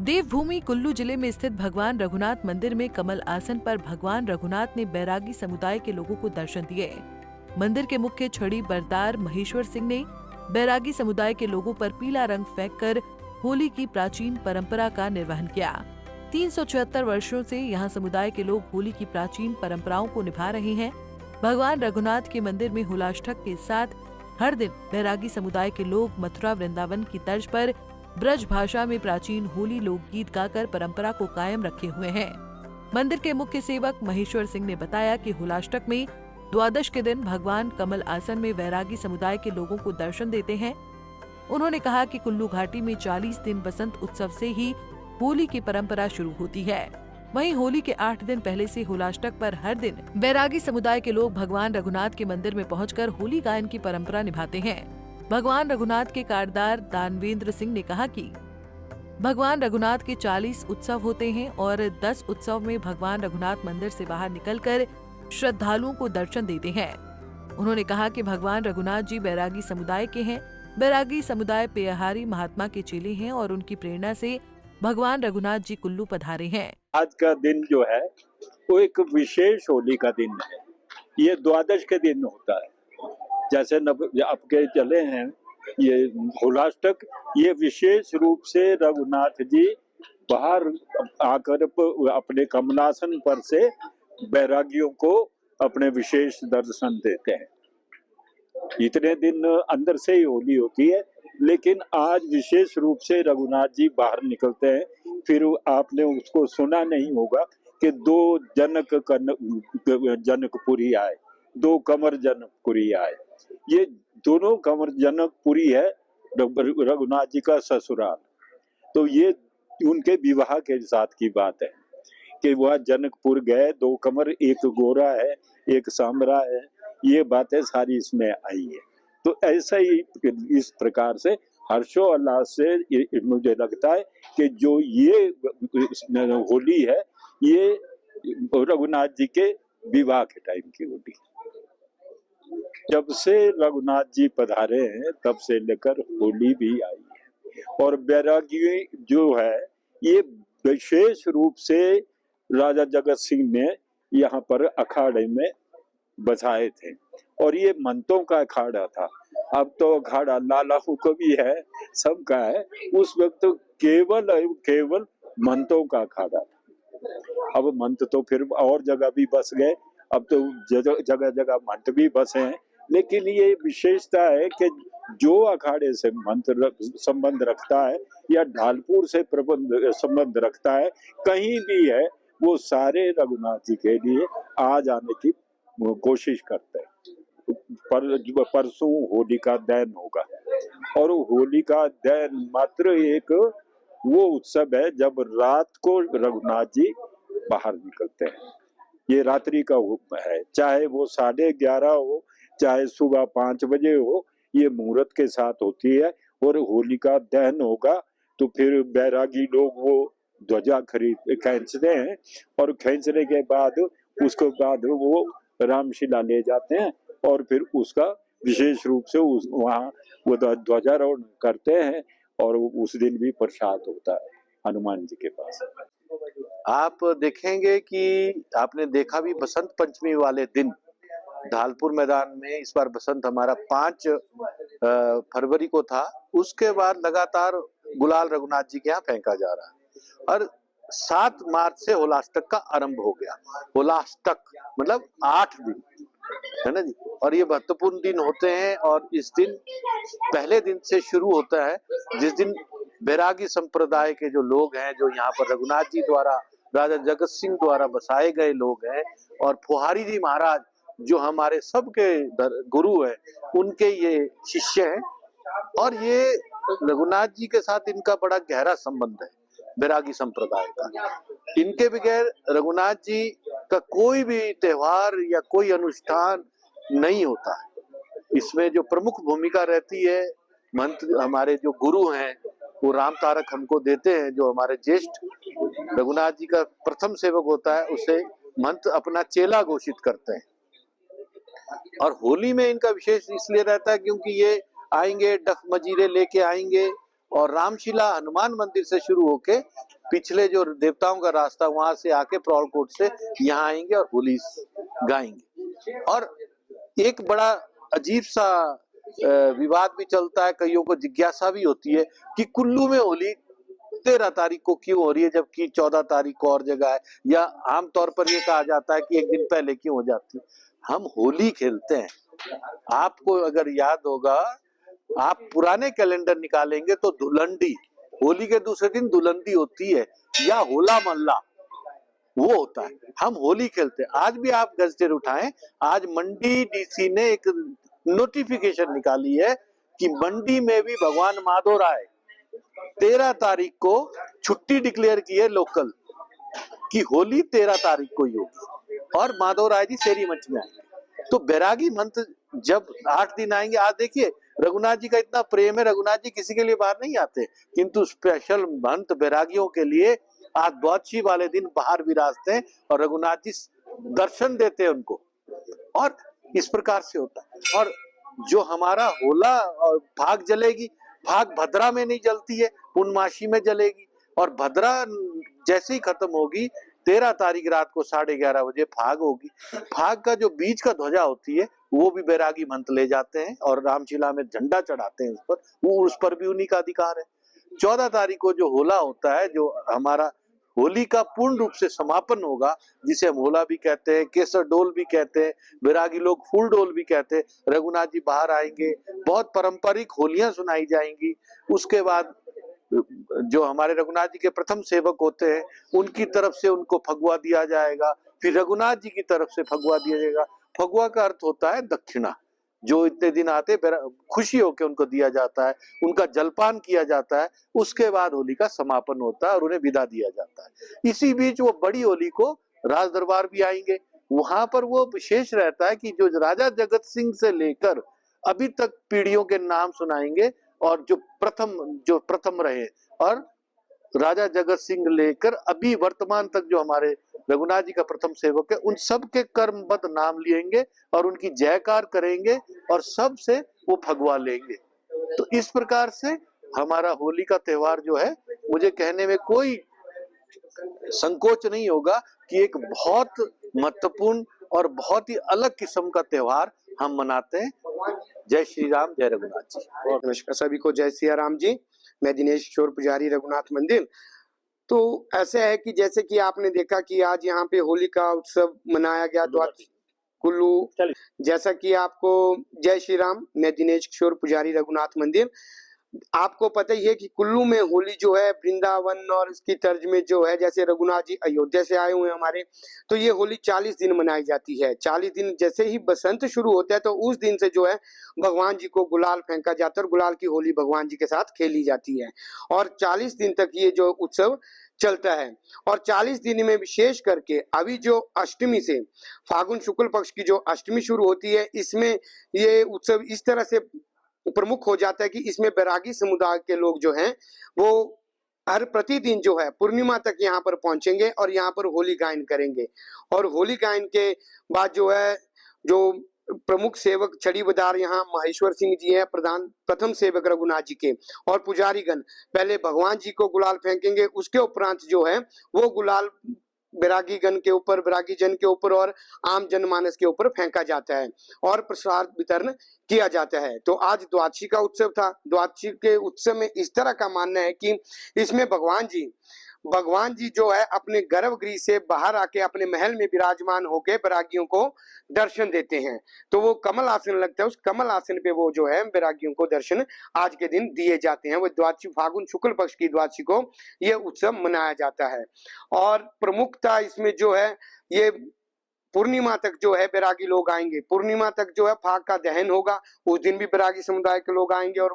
देवभूमि कुल्लू जिले में स्थित भगवान रघुनाथ मंदिर में कमल आसन पर भगवान रघुनाथ ने बैरागी समुदाय के लोगों को दर्शन दिए। मंदिर के मुख्य छड़ी बरदार महेश्वर सिंह ने बैरागी समुदाय के लोगों पर पीला रंग फेंककर होली की प्राचीन परंपरा का निर्वहन किया। 376 वर्षों से यहाँ समुदाय के लोग होली की प्राचीन परंपराओं को निभा रहे हैं। भगवान रघुनाथ के मंदिर में होलाष्टक के साथ हर दिन बैरागी समुदाय के लोग मथुरा वृंदावन की तर्ज पर ब्रज भाषा में प्राचीन होली लोकगीत गाकर परंपरा को कायम रखे हुए हैं। मंदिर के मुख्य सेवक महेश्वर सिंह ने बताया कि होलाष्टक में द्वादश के दिन भगवान कमल आसन में बैरागी समुदाय के लोगों को दर्शन देते हैं। उन्होंने कहा कि कुल्लू घाटी में 40 दिन बसंत उत्सव से ही होली की परंपरा शुरू होती है। वहीं होली के 8 दिन पहले से होलाष्टक पर हर दिन बैरागी समुदाय के लोग भगवान रघुनाथ के मंदिर में पहुंचकर होली गायन की परंपरा निभाते हैं। भगवान रघुनाथ के कारदार दानवेंद्र सिंह ने कहा कि भगवान रघुनाथ के 40 उत्सव होते हैं और 10 उत्सव में भगवान रघुनाथ मंदिर से बाहर निकलकर श्रद्धालुओं को दर्शन देते हैं। उन्होंने कहा कि भगवान रघुनाथ जी बैरागी समुदाय के हैं। बैरागी समुदाय पेयहारी महात्मा के चेले हैं और उनकी प्रेरणा से भगवान रघुनाथ जी कुल्लू पधारे हैं। आज का दिन जो है वो एक विशेष होली का दिन है। ये द्वादश के दिन होता है। जैसे आपके चले हैं ये होलाष्टक, ये विशेष रूप से रघुनाथ जी बाहर आकर अपने कमलासन पर से बैरागियों को अपने विशेष दर्शन देते हैं। इतने दिन अंदर से ही होली होती है, लेकिन आज विशेष रूप से रघुनाथ जी बाहर निकलते हैं। फिर आपने उसको सुना नहीं होगा कि 2 जनकपुरी आए, 2 कमर जनकपुरी आए। ये दोनों कमर जनकपुरी है रघुनाथ जी का ससुराल। तो ये उनके विवाह के साथ की बात है कि वह जनकपुर गए, 2 कमर, एक गोरा है, एक सांवरा है। ये बातें सारी इसमें आई है। तो ऐसा ही इस प्रकार से हर्षोल्लास से मुझे लगता है कि जो ये होली है ये रघुनाथ जी के विवाह के टाइम की होली। जब से रघुनाथ जी पधारे हैं तब से लेकर होली भी आई है। और बैरागी जो है ये विशेष रूप से राजा जगत सिंह ने यहाँ पर अखाड़े में बसाए थे और ये मंतों का अखाड़ा था। अब तो अखाड़ा लालाओं को भी है, सबका है। उस वक्त तो केवल मंतों का अखाड़ा था। अब मंत तो फिर और जगह भी बस गए, अब तो जगह जगह मंत भी बसे हैं। लेकिन ये विशेषता है कि जो अखाड़े से मंत संबंध रखता है या ढालपुर से संबंध रखता है, कहीं भी है, वो सारे रघुनाथ जी के लिए आ जाने की कोशिश करते हैं। परसों होलिका दहन होगा और होलिका दहन मात्र एक वो उत्सव है जब रात को रघुनाथ जी बाहर निकलते हैं। ये रात्रि का है, चाहे वो 11:30 हो, चाहे सुबह 5 बजे हो, ये मुहूर्त के साथ होती है। और होलिका दहन होगा तो फिर बैरागी लोग वो ध्वजा खींचते हैं और खींचने के बाद उसके बाद वो रामशिला ले जाते हैं और फिर उसका विशेष रूप से वहाँ वो ध्वजारोहण करते हैं और उस दिन भी प्रसाद होता है हनुमान जी के पास। आप देखेंगे कि आपने देखा भी बसंत पंचमी वाले दिन ढालपुर मैदान में इस बार बसंत हमारा 5 फरवरी को था। उसके बाद लगातार गुलाल रघुनाथ जी के यहाँ फेंका जा रहा है और 7 मार्च से होलाष्टक का आरंभ हो गया। होलाष्टक मतलब 8 दिन है ना जी। और ये महत्वपूर्ण दिन होते हैं और इस दिन पहले दिन से शुरू होता है जिस दिन बैरागी संप्रदाय के जो लोग हैं, जो यहाँ पर रघुनाथ जी द्वारा, राजा जगत सिंह द्वारा बसाए गए लोग हैं और फुहारी जी महाराज जो हमारे सबके गुरु हैं, उनके ये शिष्य हैं। और ये रघुनाथ जी के साथ इनका बड़ा गहरा संबंध है बैरागी संप्रदाय का। इनके बगैर रघुनाथ जी का कोई भी त्योहार या कोई अनुष्ठान नहीं होता है। इसमें जो प्रमुख भूमिका रहती है, मंत्र हमारे जो गुरु हैं वो राम तारक हमको देते हैं। जो हमारे ज्येष्ठ रघुनाथ जी का प्रथम सेवक होता है उसे मंत्र अपना चेला घोषित करते हैं। और होली में इनका विशेष इसलिए रहता है क्योंकि ये आएंगे, डफ मजीरे लेके आएंगे और रामशिला हनुमान मंदिर से शुरू होके पिछले जो देवताओं का रास्ता वहां से आके प्रौलकोट से यहाँ आएंगे और होली गाएंगे। और एक बड़ा अजीब सा विवाद भी चलता है, कईयों को जिज्ञासा भी होती है कि कुल्लू में होली 13 तारीख को क्यों हो रही है जबकि 14 तारीख को और जगह है, या आमतौर पर ये कहा जाता है कि एक दिन पहले क्यों हो जाती है। हम होली खेलते हैं। आपको अगर याद होगा, आप पुराने कैलेंडर निकालेंगे तो धुलंडी, होली के दूसरे दिन धुलंडी होती है या होला मोहल्ला वो होता है। हम होली खेलते हैं। आज भी आप गजटेर उठाएं, आज मंडी डीसी ने एक नोटिफिकेशन निकाली है कि मंडी में भी भगवान माधव राय 13 तारीख को छुट्टी डिक्लेयर की है लोकल, कि होली 13 तारीख को ही होगी और माधव राय जी शेरी मंच में आएंगे। तो बैरागी मंथ जब 8 दिन आएंगे, आज देखिए रघुनाथ जी का इतना प्रेम है, रघुनाथ जी किसी के लिए बाहर नहीं आते, किंतु स्पेशल मंथ बैरागियों के लिए आज द्वादशी वाले दिन बाहर विराजते हैं और रघुनाथ जी दर्शन देते हैं उनको। और इस प्रकार से होता है। और जो हमारा होला और फाग जलेगी, फाग भद्रा में नहीं जलती है, पूर्णमासी में जलेगी। और भद्रा जैसे ही खत्म होगी 13 तारीख रात को 11:30 बजे फाग होगी। फाग का जो बीच का ध्वजा होती है वो भी बैरागी मंथ ले जाते हैं और रामशिला में झंडा चढ़ाते हैं उस पर, वो उस पर भी उन्हीं का अधिकार है। 14 तारीख को जो होला होता है, जो हमारा होली का पूर्ण रूप से समापन होगा, जिसे हम होला भी कहते हैं, केसर डोल भी कहते हैं, बैरागी लोग फूल डोल भी कहते हैं। रघुनाथ जी बाहर आएंगे, बहुत पारंपरिक होलियां सुनाई जाएंगी। उसके बाद जो हमारे रघुनाथ जी के प्रथम सेवक होते हैं उनकी तरफ से उनको फगुआ दिया जाएगा, फिर रघुनाथ जी की तरफ से फगुआ दिया जाएगा। फगुआ का अर्थ होता है दक्षिणा, जो इतने दिन आते खुशी होकर उनको दिया जाता है, उनका जलपान किया जाता है। उसके बाद होली का समापन होता है और उन्हें विदा दिया जाता है। इसी बीच वो बड़ी होली को राज दरबार भी आएंगे। वहां पर वो विशेष रहता है कि जो राजा जगत सिंह से लेकर अभी तक पीढ़ियों के नाम सुनाएंगे और जो प्रथम रहे, और राजा जगत सिंह लेकर अभी वर्तमान तक जो हमारे रघुनाथ जी का प्रथम सेवक है, उन सब के कर्मबद्ध नाम लिएंगे और उनकी जयकार करेंगे और सब से वो फगवा लेंगे। तो इस प्रकार से हमारा होली का त्योहार जो है, मुझे कहने में कोई संकोच नहीं होगा कि एक बहुत महत्वपूर्ण और बहुत ही अलग किस्म का त्योहार हम मनाते हैं। जय श्री राम, जय रघुनाथ जी। नमस्कार सभी को, जय सिया राम जी। मैं दिनेश किशोर पुजारी, रघुनाथ मंदिर। तो ऐसे है कि जैसे कि आपने देखा कि आज यहाँ पे होली का उत्सव मनाया गया कुल्लू। जैसा कि आपको, जय श्री राम, मैं दिनेश किशोर पुजारी, रघुनाथ मंदिर। आपको पता ही है कि कुल्लू में होली जो है वृंदावन और इसकी तर्ज में जो है, जैसे रघुनाथ जी अयोध्या से आए हुए हमारे, तो ये होली 40 दिन मनाई जाती है। 40 दिन जैसे ही बसंत शुरू होता है तो उस दिन से जो है भगवान जी को गुलाल फेंका जाता है और गुलाल की होली भगवान जी के साथ खेली जाती है। और 40 दिन तक ये जो उत्सव चलता है। और 40 दिन में विशेष करके अभी जो अष्टमी से, फागुन शुक्ल पक्ष की जो अष्टमी शुरू होती है, इसमें ये उत्सव इस तरह से प्रमुख हो जाता है कि इसमें बैरागी समुदाय के लोग जो हैं वो हर प्रतिदिन जो है पूर्णिमा तक यहाँ पर पहुंचेंगे और यहाँ पर होली गायन करेंगे। और होली गायन के बाद जो है, जो प्रमुख सेवक छड़ी बदार यहाँ महेश्वर सिंह जी हैं, प्रथम सेवक रघुनाथ जी के, और पुजारीगण पहले भगवान जी को गुलाल फेंकेंगे। उसके उपरांत जो है वो गुलाल बैरागी गण के ऊपर, बैरागी जन के ऊपर और आम जनमानस के ऊपर फेंका जाता है और प्रसाद वितरण किया जाता है। तो आज द्वादशी का उत्सव था। द्वादशी के उत्सव में इस तरह का मानना है कि इसमें भगवान जी जो है अपने गर्भगृह से बाहर आके अपने महल में विराजमान होकर बैरागियों को दर्शन देते हैं। तो वो कमल आसन लगता है, उस कमल आसन पे वो जो है बैरागियों को दर्शन आज के दिन दिए जाते हैं। वो द्वादशी, फागुन शुक्ल पक्ष की द्वादशी को ये उत्सव मनाया जाता है। और प्रमुखता इसमें जो है, ये पूर्णिमा तक जो है बैरागी लोग आएंगे। पूर्णिमा तक जो है फाग का दहन होगा, उस दिन भी बैरागी समुदाय के लोग आएंगे और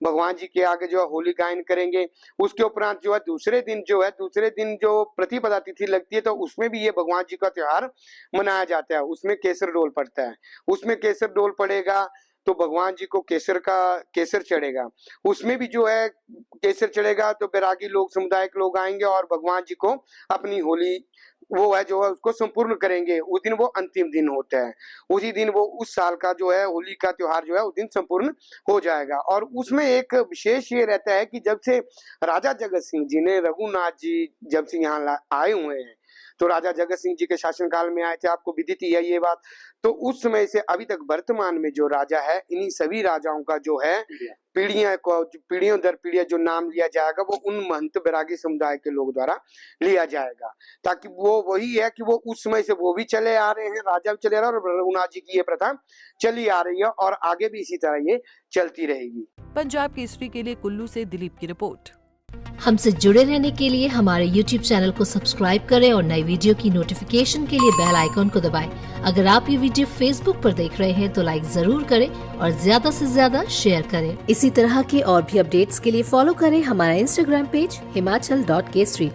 भगवान जी के आगे जो है होली गायन करेंगे। उसके उपरांत जो है दूसरे दिन जो प्रतिपदा तिथि लगती है, तो उसमें भी ये भगवान जी का त्योहार मनाया जाता है। उसमें केसर डोल पड़ता है, उसमें केसर डोल पड़ेगा तो भगवान जी को केसर चढ़ेगा। उसमें भी जो है केसर चढ़ेगा तो बैरागी लोग, समुदाय के लोग आएंगे और भगवान जी को अपनी होली वो है जो है उसको संपूर्ण करेंगे। उस दिन वो अंतिम दिन होता है, उसी दिन वो उस साल का जो है होली का त्योहार जो है उस दिन संपूर्ण हो जाएगा। और उसमें एक विशेष ये रहता है कि जब से राजा जगत सिंह जी ने रघुनाथ जी जब से यहाँ आए हुए हैं, तो राजा जगत सिंह जी के शासनकाल में आए थे, आपको विदित ही है ये बात। तो उस समय से अभी तक वर्तमान में जो राजा है, इन्हीं सभी राजाओं का जो है पीढ़ियों दर पीढ़ियां जो नाम लिया जाएगा वो उन महंत बैरागी समुदाय के लोग द्वारा लिया जाएगा, ताकि वो वही है कि वो उस समय से वो भी चले आ रहे हैं, राजा भी चले आ रहे हैं, और रघुनाथ जी की ये प्रथा चली आ रही है और आगे भी इसी तरह ये चलती रहेगी। पंजाब केसरी के लिए कुल्लू से दिलीप की रिपोर्ट। हमसे जुड़े रहने के लिए हमारे YouTube चैनल को सब्सक्राइब करें और नई वीडियो की नोटिफिकेशन के लिए बेल आइकॉन को दबाएं। अगर आप ये वीडियो Facebook पर देख रहे हैं तो लाइक जरूर करें और ज्यादा से ज्यादा शेयर करें। इसी तरह के और भी अपडेट्स के लिए फॉलो करें हमारा Instagram पेज himachal.kesri।